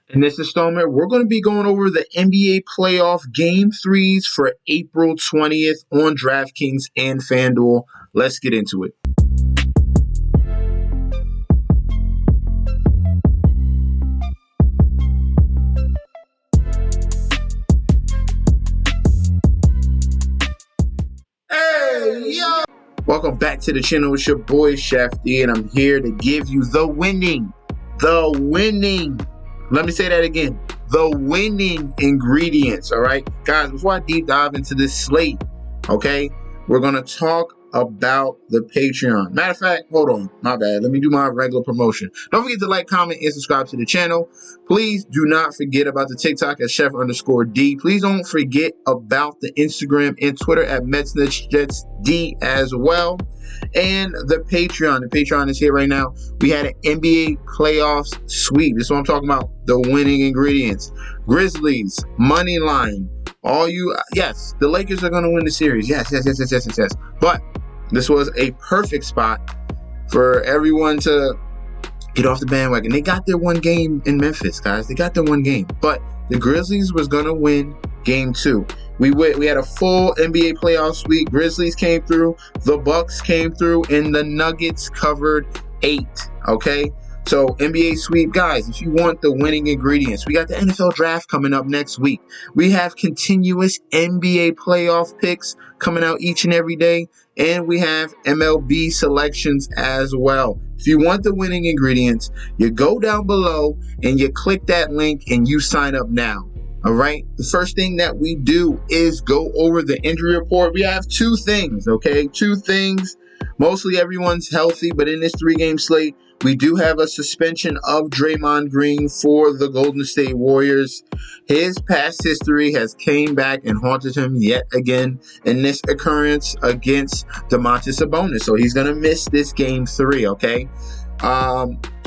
In this installment, we're going to be going over the NBA playoff game threes for April 20th on Draftkings and Fanduel. Let's get into it. Hey, yo! Welcome back to the channel. It's your boy, Chef D, and I'm here to give you the winning. Let me say that again. The winning ingredients, all right? Guys, before I deep dive into this slate, okay, we're going to talk about the Patreon. Matter of fact, hold on. My bad. Let me do my regular promotion. Don't forget to like, comment, and subscribe to the channel. Please do not forget about the TikTok at Chef_D. Please don't forget about the Instagram and Twitter at MetsNetsJetsD as well. And the Patreon. The Patreon is here right now. We had an NBA playoffs sweep. This is what I'm talking about. The winning ingredients. Grizzlies, money line. Yes, the Lakers are going to win the series. Yes. But this was a perfect spot for everyone to get off the bandwagon. They got their one game in Memphis, guys. They got their one game. But the Grizzlies was going to win game 2. We had a full NBA playoff sweep. Grizzlies came through, the Bucks came through, and the Nuggets covered 8. Okay? So NBA sweep, guys, if you want the winning ingredients, we got the NFL draft coming up next week. We have continuous NBA playoff picks coming out each and every day, and we have MLB selections as well. If you want the winning ingredients, you go down below and you click that link and you sign up now. All right. The first thing that we do is go over the injury report. We have 2 things, okay? 2 things. Mostly everyone's healthy, but in this 3-game slate, we do have a suspension of Draymond Green for the Golden State Warriors. His past history has came back and haunted him yet again in this occurrence against Domantas Sabonis. So he's going to miss this game 3, okay?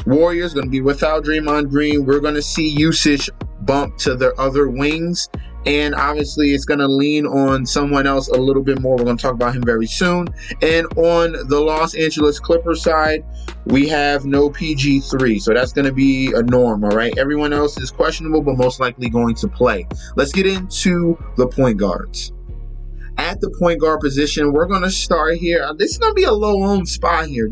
Warriors going to be without Draymond Green. We're going to see usage bump to their other wings. And obviously, it's going to lean on someone else a little bit more. We're going to talk about him very soon. And on the Los Angeles Clippers side, we have no PG3. So that's going to be a norm, all right? Everyone else is questionable, but most likely going to play. Let's get into the point guards. At the point guard position, we're going to start here. This is going to be a low-owned spot here.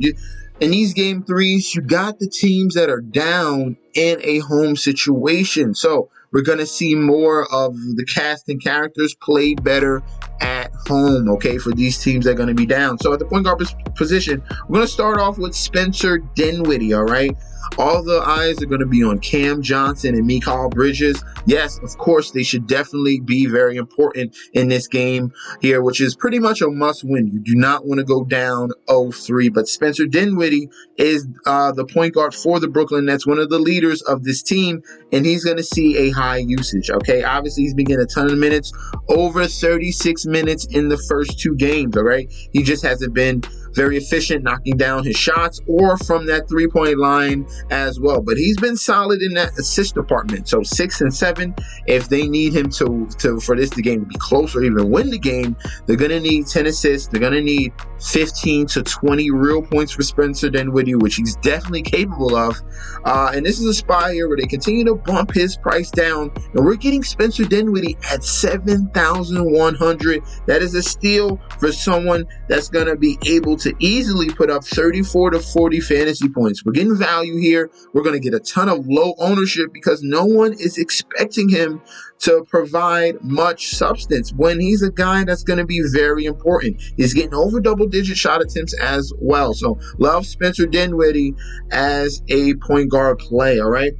In these game threes, you got the teams that are down in a home situation. So we're going to see more of the cast and characters play better at home, okay, for these teams that are going to be down. So at the point guard position, we're going to start off with Spencer Dinwiddie, all right? All the eyes are going to be on Cam Johnson and Mikal Bridges. Yes, of course, they should definitely be very important in this game here, which is pretty much a must-win. You do not want to go down 0-3, but Spencer Dinwiddie is the point guard for the Brooklyn Nets, one of the leaders of this team, and he's going to see a high usage, okay? Obviously, he's been getting a ton of minutes, over 36 minutes in the first 2 games, all right? He just hasn't been very efficient knocking down his shots or from that 3-point line as well. But he's been solid in that assist department. So 6 and 7. If they need him to for this the game to be close or even win the game, they're gonna need 10 assists. They're gonna need 15 to 20 real points for Spencer Dinwiddie, which he's definitely capable of. And this is a spot here where they continue to bump his price down, and we're getting Spencer Dinwiddie at 7,100. That is a steal for someone that's gonna be able to easily put up 34 to 40 fantasy points. We're getting value here. We're going to get a ton of low ownership because no one is expecting him to provide much substance when he's a guy that's going to be very important. He's getting over double-digit shot attempts as well. So love Spencer Dinwiddie as a point guard play, all right?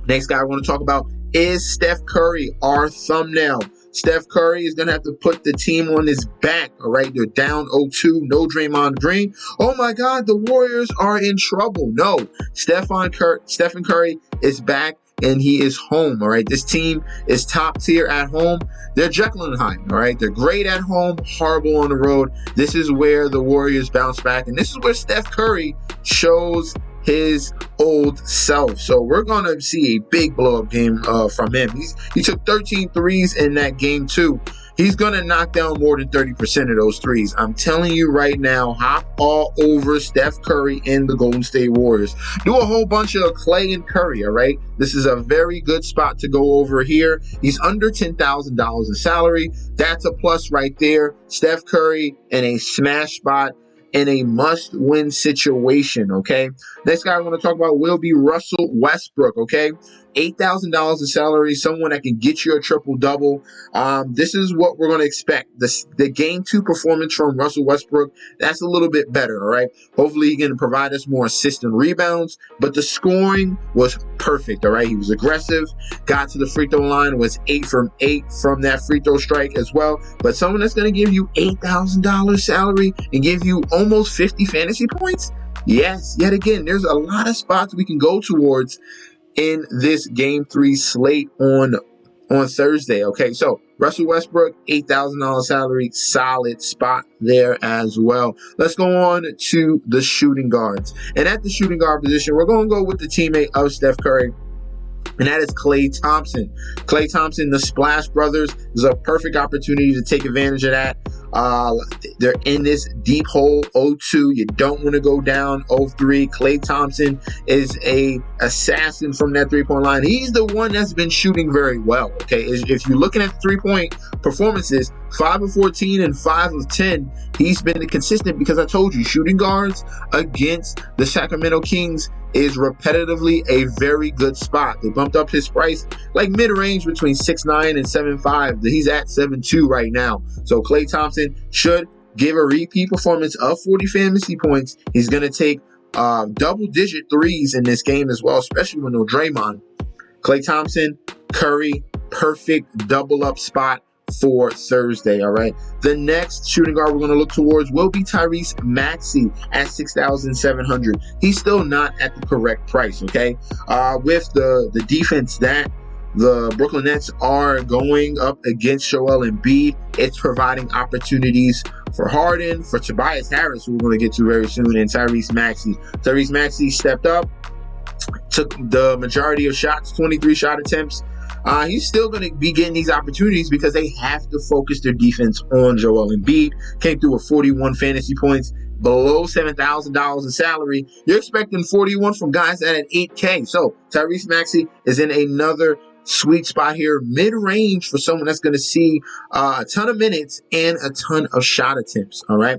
Next guy I want to talk about is Steph Curry, our thumbnail. Steph Curry is going to have to put the team on his back, all right? They're down 0-2, no Draymond Green. Oh, my God, the Warriors are in trouble. No, Stephen Curry is back, and he is home, all right? This team is top tier at home. They're Jekyll and Hyde, all right? They're great at home, horrible on the road. This is where the Warriors bounce back, and this is where Steph Curry shows his old self. So we're going to see a big blow-up game from him. He took 13 threes in that game 2. He's going to knock down more than 30% of those threes. I'm telling you right now, hop all over Steph Curry and the Golden State Warriors. Do a whole bunch of Clay and Curry, all right? This is a very good spot to go over here. He's under $10,000 in salary. That's a plus right there. Steph Curry in a smash spot in a must-win situation, okay? Next guy I want to talk about will be Russell Westbrook, okay? $8,000 in salary, someone that can get you a triple-double. This is what we're going to expect. The Game 2 performance from Russell Westbrook, that's a little bit better, all right? Hopefully he can provide us more assists and rebounds, but the scoring was perfect, all right? He was aggressive, got to the free throw line, was 8 from 8 from that free throw strike as well. But someone that's going to give you $8,000 salary and give you almost 50 fantasy points? Yes, yet again, there's a lot of spots we can go towards in this Game 3 slate on Thursday, okay? So Russell Westbrook, $8,000 salary, solid spot there as well. Let's go on to the shooting guards. And at the shooting guard position, we're going to go with the teammate of Steph Curry, and that is Klay Thompson. Klay Thompson, the Splash Brothers, is a perfect opportunity to take advantage of that. They're in this deep hole 0-2. You don't want to go down 0-3. Klay Thompson is a assassin from that three-point line. He's the one that's been shooting very well. Okay, if you're looking at three-point performances, 5 of 14 and 5 of 10, he's been consistent because I told you, shooting guards against the Sacramento Kings is repetitively a very good spot. They bumped up his price like mid-range between 6'9 and 7'5. He's at 7'2 right now. So Klay Thompson should give a repeat performance of 40 fantasy points. He's going to take double-digit threes in this game as well, especially with no Draymond. Klay Thompson, Curry, perfect double-up spot for Thursday, all right? The next shooting guard we're going to look towards will be Tyrese Maxey at $6,700. He's still not at the correct price, okay? With the defense that the Brooklyn Nets are going up against Joel Embiid, it's providing opportunities for Harden, for Tobias Harris, who we're going to get to very soon, and Tyrese Maxey. Tyrese Maxey stepped up, took the majority of shots, 23 shot attempts. He's still going to be getting these opportunities because they have to focus their defense on Joel Embiid. Came through with 41 fantasy points, below $7,000 in salary. You're expecting 41 from guys that at $8K. So Tyrese Maxey is in another sweet spot here, mid-range for someone that's going to see a ton of minutes and a ton of shot attempts, all right?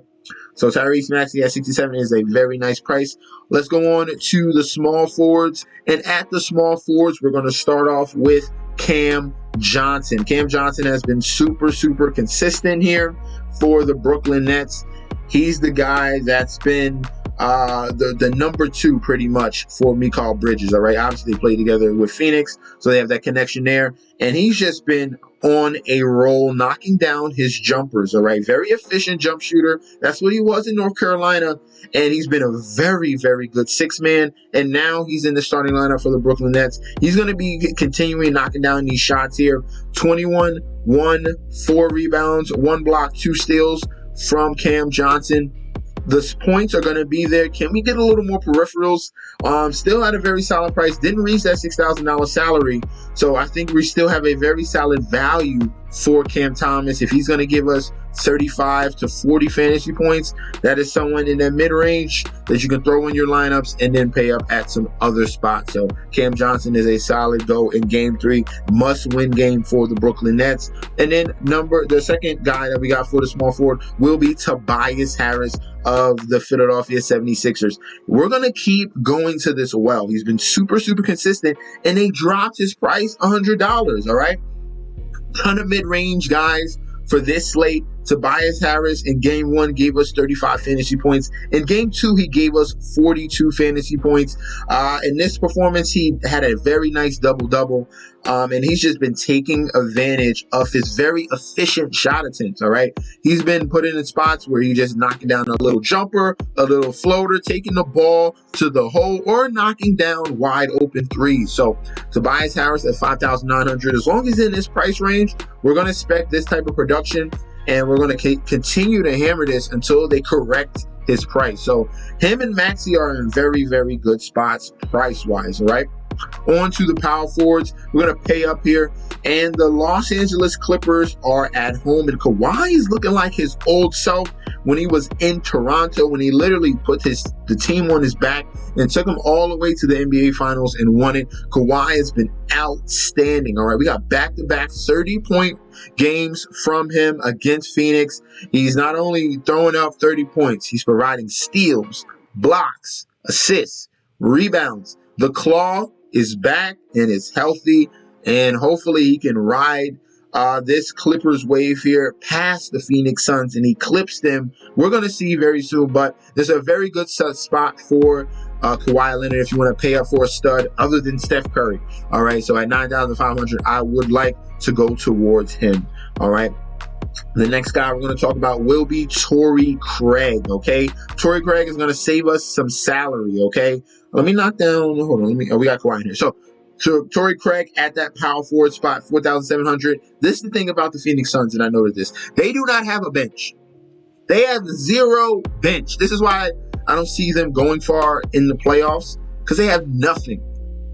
So Tyrese Maxey at 67 is a very nice price. Let's go on to the small forwards. And at the small forwards, we're going to start off with Cam Johnson. Cam Johnson has been super, super consistent here for the Brooklyn Nets. He's the guy that's been the number 2 pretty much for Mikal Bridges, all right? Obviously, they play together with Phoenix, so they have that connection there. And he's just been on a roll, knocking down his jumpers, all right? Very efficient jump shooter. That's what he was in North Carolina. And he's been a very, very good six-man. And now he's in the starting lineup for the Brooklyn Nets. He's going to be continuing knocking down these shots here. 21, 1, 4 rebounds, 1 block, 2 steals from Cam Johnson. The points are going to be there. Can we get a little more peripherals? Still at a very solid price. Didn't reach that $6,000 salary. So I think we still have a very solid value for Cam Thomas. If he's going to give us 35 to 40 fantasy points, that is someone in that mid-range that you can throw in your lineups and then pay up at some other spots. So Cam Johnson is a solid go in Game 3. Must-win game for the Brooklyn Nets. And then the second guy that we got for the small forward will be Tobias Harris of the Philadelphia 76ers. We're going to keep going to this well. He's been super, super consistent, and they dropped his price $100, all right? Ton of mid-range guys for this slate. Tobias Harris in Game 1 gave us 35 fantasy points. In Game 2, he gave us 42 fantasy points. In this performance, he had a very nice double-double. And he's just been taking advantage of his very efficient shot attempts, all right? He's been put in spots where he's just knocking down a little jumper, a little floater, taking the ball to the hole, or knocking down wide open threes. So Tobias Harris at $5,900. As long as in this price range, we're going to expect this type of production. And we're going to continue to hammer this until they correct his price. So him and Maxey are in very, very good spots price-wise, all right? On to the power forwards. We're going to pay up here. And the Los Angeles Clippers are at home. And Kawhi is looking like his old self when he was in Toronto, when he literally put the team on his back and took them all the way to the NBA Finals and won it. Kawhi has been outstanding. All right, we got back-to-back 30-point games from him against Phoenix. He's not only throwing up 30 points, he's providing steals, blocks, assists, rebounds. The claw is back and is healthy, and hopefully he can ride this Clippers wave here past the Phoenix Suns and eclipse them. We're going to see very soon, but there's a very good spot for Kawhi Leonard if you want to pay up for a stud other than Steph Curry. All right, so at 9,500, I would like to go towards him. All right. The next guy we're going to talk about will be Torrey Craig, okay? Torrey Craig is going to save us some salary, okay? Let me knock down, hold on, we got Kawhi in here. So Torrey Craig at that power forward spot, 4,700. This is the thing about the Phoenix Suns, and I noticed this. They do not have a bench. They have zero bench. This is why I don't see them going far in the playoffs, because they have nothing.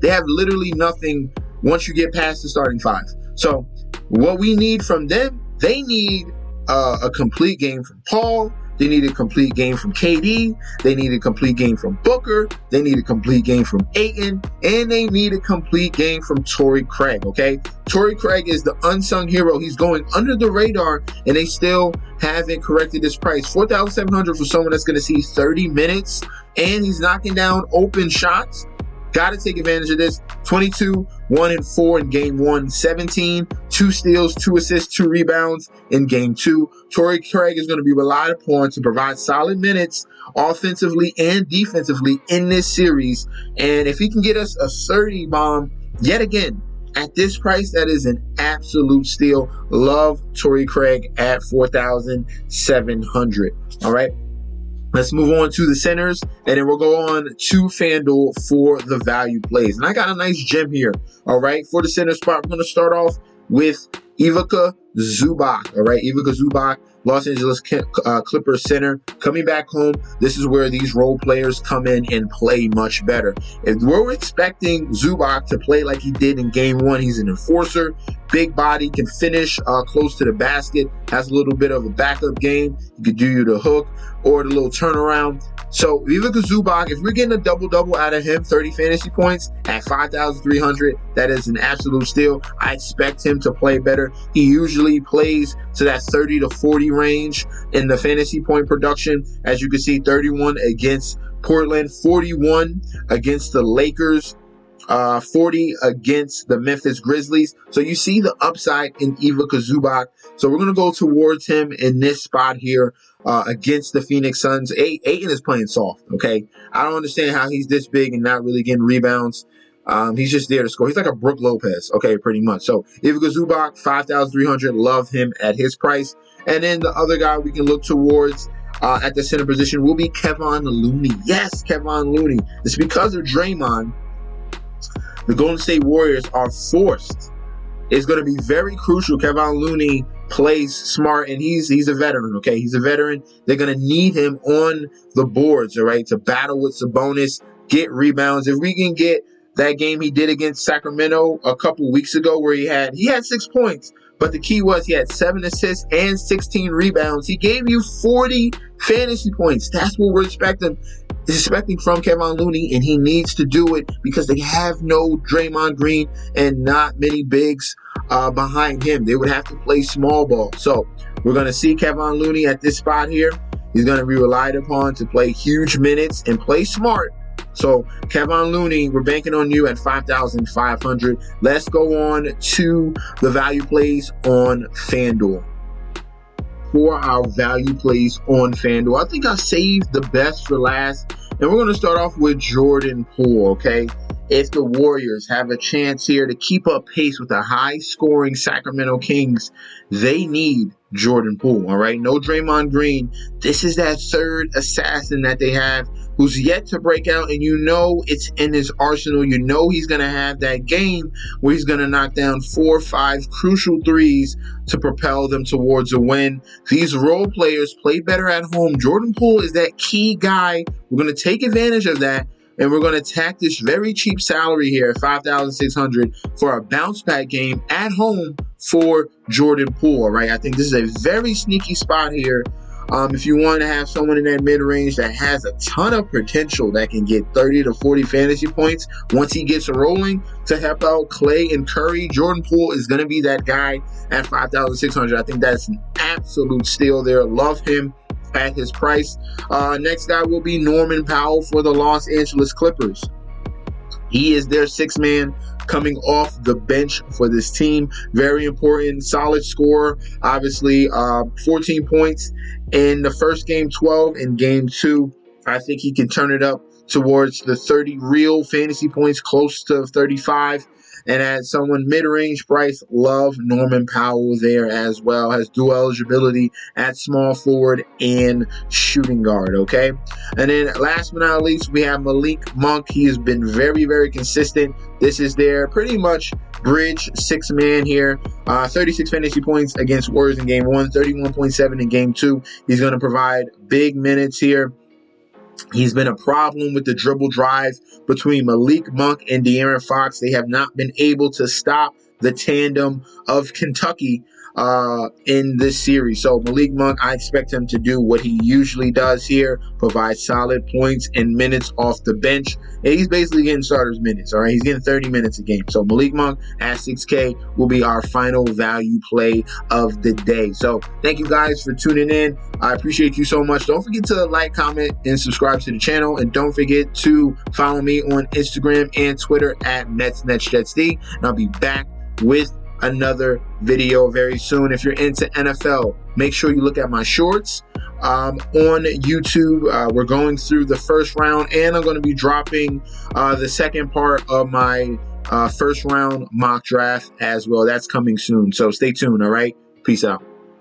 They have literally nothing once you get past the starting five. So what we need from them, they need a complete game from Paul. They need a complete game from KD. They need a complete game from Booker. They need a complete game from Ayton. And they need a complete game from Torrey Craig, okay? Torrey Craig is the unsung hero. He's going under the radar, and they still haven't corrected his price. 4,700 for someone that's going to see 30 minutes, and he's knocking down open shots. Got to take advantage of this. 22, 1 and 4 in game 1, 17, 2 steals, 2 assists, 2 rebounds in game 2. Torrey Craig is going to be relied upon to provide solid minutes offensively and defensively in this series. And if he can get us a 30 bomb yet again at this price, that is an absolute steal. Love Torrey Craig at 4,700. All right. Let's move on to the centers, and then we'll go on to FanDuel for the value plays. And I got a nice gem here, all right? For the center spot, we're going to start off with Ivica Zubac, all right? Ivica Zubac, Los Angeles Clippers center, coming back home. This is where these role players come in and play much better. If we're expecting Zubac to play like he did in game 1, he's an enforcer, big body, can finish close to the basket, has a little bit of a backup game. He could do you the hook or the little turnaround. So Ivica Zubac, if we're getting a double-double out of him, 30 fantasy points at 5,300, that is an absolute steal. I expect him to play better. He usually plays to that 30 to 40 range in the fantasy point production. As you can see, 31 against Portland, 41 against the Lakers, 40 against the Memphis Grizzlies. So you see the upside in Ivica Zubac. So we're going to go towards him in this spot here against the Phoenix Suns. Ayton is playing soft, okay? I don't understand how he's this big and not really getting rebounds. He's just there to score. He's like a Brook Lopez, okay, pretty much. So Ivica Zubac, 5,300. Love him at his price. And then the other guy we can look towards at the center position will be Kevon Looney. Yes, Kevon Looney. It's because of Draymond. The Golden State Warriors are forced. It's going to be very crucial. Kevon Looney plays smart, and he's a veteran, okay? He's a veteran. They're going to need him on the boards, all right, to battle with Sabonis, get rebounds. If we can get that game he did against Sacramento a couple weeks ago where he had 6 points, but the key was he had 7 assists and 16 rebounds. He gave you 40 fantasy points. That's what we're expecting from Kevon Looney, and he needs to do it because they have no Draymond Green and not many bigs behind him. They would have to play small ball. So we're going to see Kevon Looney at this spot here. He's going to be relied upon to play huge minutes and play smart. So Kevon Looney, we're banking on you at 5,500. Let's go on to the value plays on FanDuel. For our value plays on FanDuel, I think I saved the best for last. And we're going to start off with Jordan Poole, okay? If the Warriors have a chance here to keep up pace with the high-scoring Sacramento Kings, they need Jordan Poole, all right? No Draymond Green. This is that third assassin that they have who's yet to break out, and you know it's in his arsenal. You know he's going to have that game where he's going to knock down 4 or 5 crucial threes to propel them towards a win. These role players play better at home. Jordan Poole is that key guy. We're going to take advantage of that. and we're going to attack this very cheap salary here at 5,600 for a bounce back game at home for Jordan Poole. Right, I think this is a very sneaky spot here. If you want to have someone in that mid-range that has a ton of potential that can get 30 to 40 fantasy points once he gets rolling to help out Clay and Curry, Jordan Poole is going to be that guy at 5,600. I think that's an absolute steal there. Love him at his price. Next guy will be Norman Powell for the Los Angeles Clippers. He is their sixth man coming off the bench for this team. Very important, solid scorer. Obviously, 14 points in the first game, 12 in game 2. I think he can turn it up towards the 30 real fantasy points, close to 35. And at someone mid-range price, love Norman Powell there as well. Has dual eligibility at small forward and shooting guard, okay? And then last but not least, we have Malik Monk. He has been very, very consistent. This is their pretty much bridge six man here. 36 fantasy points against Warriors in game 1, 31.7 in game 2. He's going to provide big minutes here. He's been a problem with the dribble drive between Malik Monk and De'Aaron Fox. They have not been able to stop the tandem of Kentucky in this series. So Malik Monk, I expect him to do what he usually does here, provide solid points and minutes off the bench. And he's basically getting starters minutes, all right? He's getting 30 minutes a game. So Malik Monk at 6K will be our final value play of the day. So thank you guys for tuning in. I appreciate you so much. Don't forget to like, comment, and subscribe to the channel. And don't forget to follow me on Instagram and Twitter at NetsNetsJetsD. And I'll be back with another video very soon. If you're into NFL, make sure you look at my shorts on YouTube. We're going through the first round, and I'm going to be dropping the second part of my first round mock draft as well. That's coming soon, so stay tuned. All right, peace out.